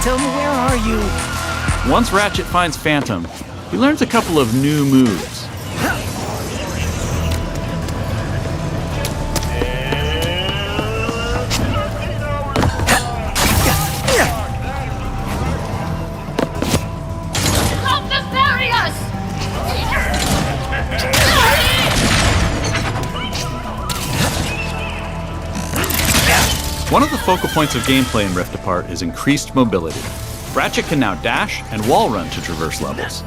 Phantom, where are you? Once Ratchet finds Phantom, he learns a couple of new moves. One of the focal points of gameplay in Rift Apart is increased mobility. Ratchet can now dash and wall run to traverse levels.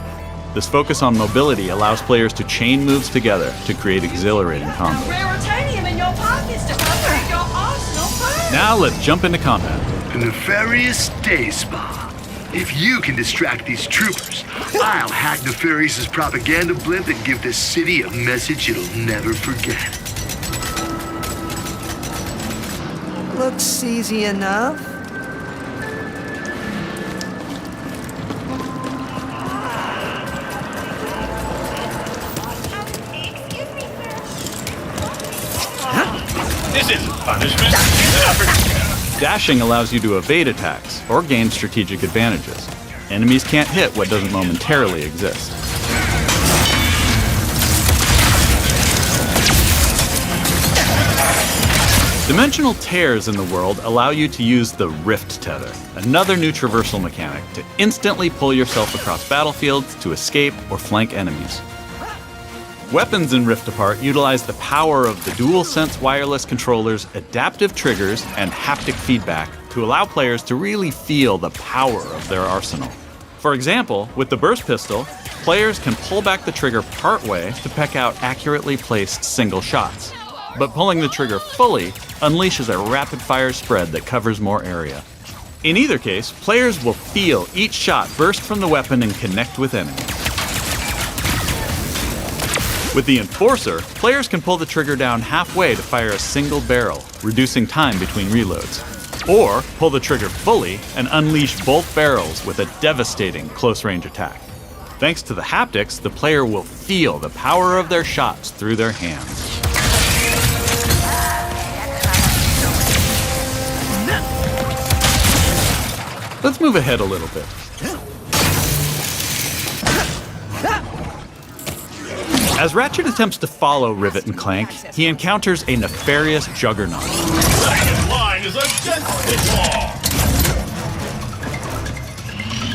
This focus on mobility allows players to chain moves together to create exhilarating combos. Now let's jump into combat. A nefarious day spa. If you can distract these troopers, I'll hack Nefarious's propaganda blimp and give this city a message it'll never forget. Looks easy enough. This isn't punishment. It's an opportunity. Dashing allows you to evade attacks or gain strategic advantages. Enemies can't hit what doesn't momentarily exist. Dimensional tears in the world allow you to use the Rift Tether, another new traversal mechanic to instantly pull yourself across battlefields to escape or flank enemies. Weapons in Rift Apart utilize the power of the DualSense wireless controller's adaptive triggers and haptic feedback to allow players to really feel the power of their arsenal. For example, with the burst pistol, players can pull back the trigger partway to peck out accurately placed single shots. But pulling the trigger fully unleashes a rapid-fire spread that covers more area. In either case, players will feel each shot burst from the weapon and connect with enemies. With the Enforcer, players can pull the trigger down halfway to fire a single barrel, reducing time between reloads. Or pull the trigger fully and unleash both barrels with a devastating close-range attack. Thanks to the haptics, the player will feel the power of their shots through their hands. Let's move ahead a little bit. As Ratchet attempts to follow Rivet and Clank, he encounters a nefarious juggernaut. Second line is against the law.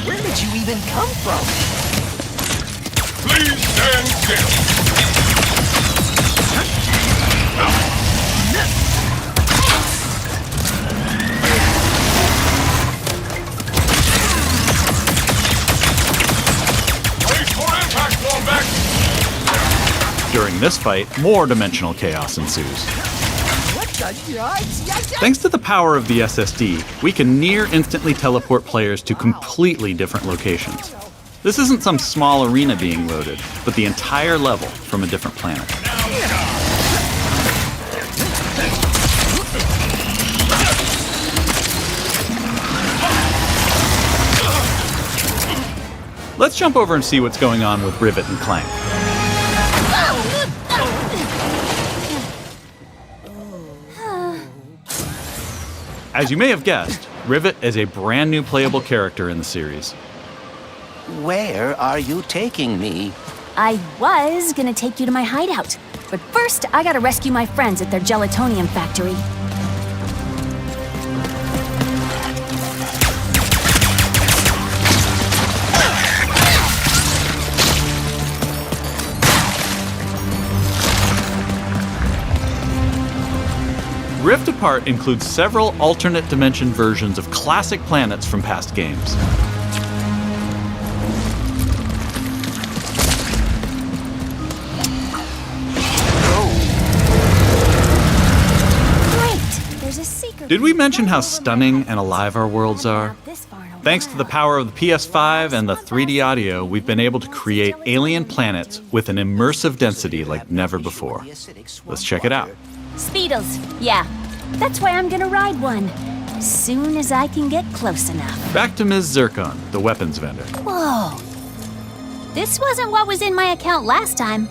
Where did you even come from? Please stand still. During this fight, more dimensional chaos ensues. Thanks to the power of the SSD, we can near instantly teleport players to completely different locations. This isn't some small arena being loaded, but the entire level from a different planet. Let's jump over and see what's going on with Rivet and Clank. As you may have guessed, Rivet is a brand new playable character in the series. Where are you taking me? I was gonna take you to my hideout, but first I gotta rescue my friends at their gelatonium factory. Rift Apart includes several alternate dimension versions of classic planets from past games. Great! There's a secret. Did we mention how stunning and alive our worlds are? Thanks to the power of the PS5 and the 3D audio, we've been able to create alien planets with an immersive density like never before. Let's check it out. Speedles, yeah. That's why I'm gonna ride one. As soon as I can get close enough. Back to Ms. Zircon, the weapons vendor. Whoa. This wasn't what was in my account last time.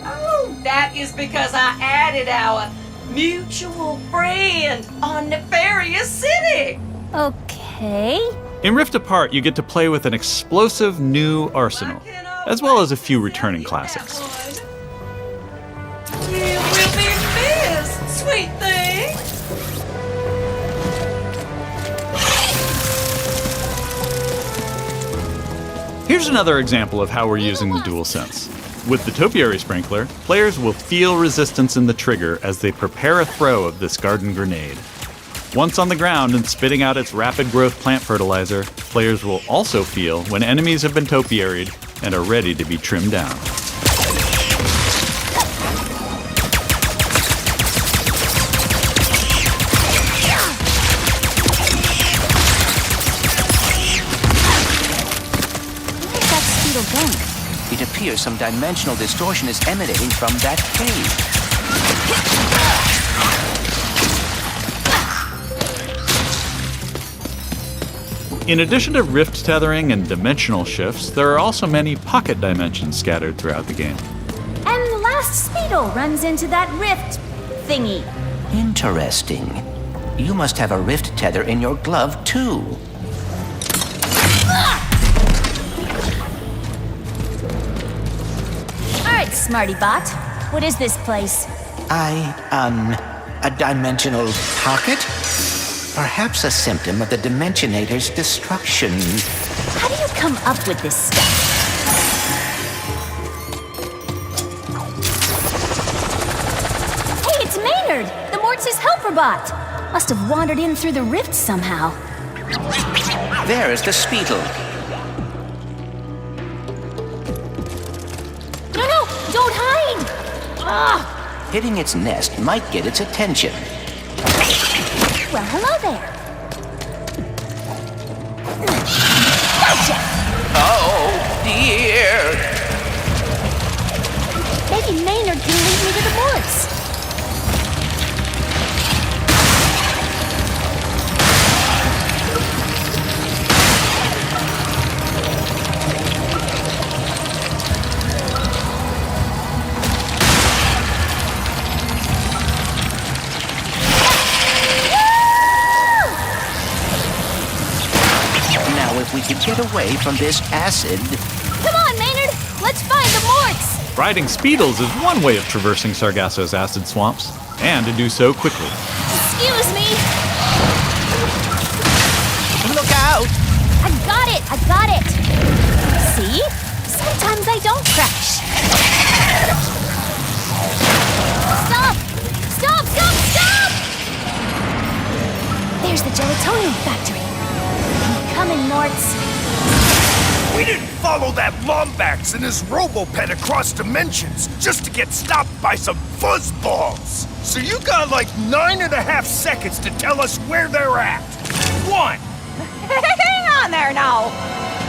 Oh, that is because I added our mutual friend on Nefarious City. Okay. In Rift Apart, you get to play with an explosive new arsenal, as well as a few returning classics. You will be missed, sweet thing. Here's another example of how we're using the DualSense. With the Topiary Sprinkler, players will feel resistance in the trigger as they prepare a throw of this garden grenade. Once on the ground and spitting out its rapid growth plant fertilizer, players will also feel when enemies have been topiaried and are ready to be trimmed down. It appears some dimensional distortion is emanating from that cave. In addition to rift tethering and dimensional shifts, there are also many pocket dimensions scattered throughout the game. And the last Speedle runs into that rift thingy. Interesting. You must have a rift tether in your glove, too. Alright, Smarty Bot. What is this place? A dimensional pocket? Perhaps a symptom of the Dimensionator's destruction. How do you come up with this stuff? Hey, it's Maynard! The Mortis helper bot! Must have wandered in through the rift somehow. There is the Speedle. No, don't hide! Ugh! Hitting its nest might get its attention. Well, hello there. Gotcha! Oh, dear! Maybe Maynard can lead me to the Morts. If we could get away from this acid. Come on, Maynard! Let's find the Morts! Riding Speedles is one way of traversing Sargasso's acid swamps, and to do so quickly. Excuse me! Look out! I got it! See? Sometimes I don't crash. Stop! There's the gelatonium factory. Coming, Morts. We didn't follow that Lombax and his Robopet across dimensions just to get stopped by some fuzzballs. So you got like 9.5 seconds to tell us where they're at. 1. Hang on there now.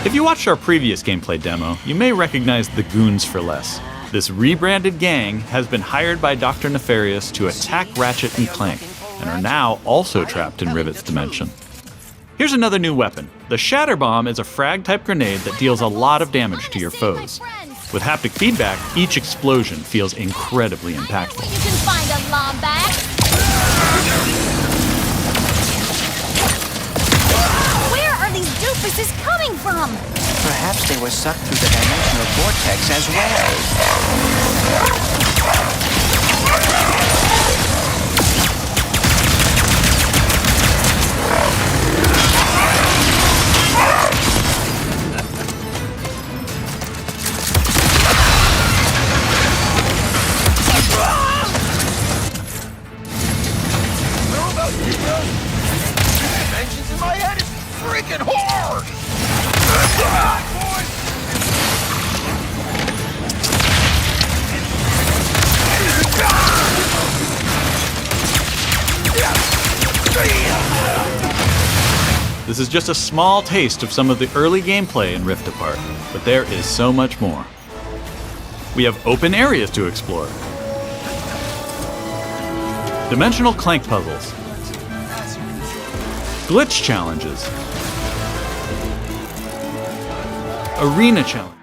If you watched our previous gameplay demo, you may recognize the Goons for Less. This rebranded gang has been hired by Dr. Nefarious to attack Ratchet and Clank, and are now also trapped in Rivet's dimension. Here's another new weapon. The Shatter Bomb is a frag-type grenade that deals a lot of damage to your foes. With haptic feedback, each explosion feels incredibly impactful. You can find a Lombax. Where are these doofuses coming from? Perhaps they were sucked through the dimensional vortex as well. Dimensions in my head is freaking hard! This is just a small taste of some of the early gameplay in Rift Apart, but there is so much more. We have open areas to explore, dimensional Clank puzzles, glitch challenges, arena challenges,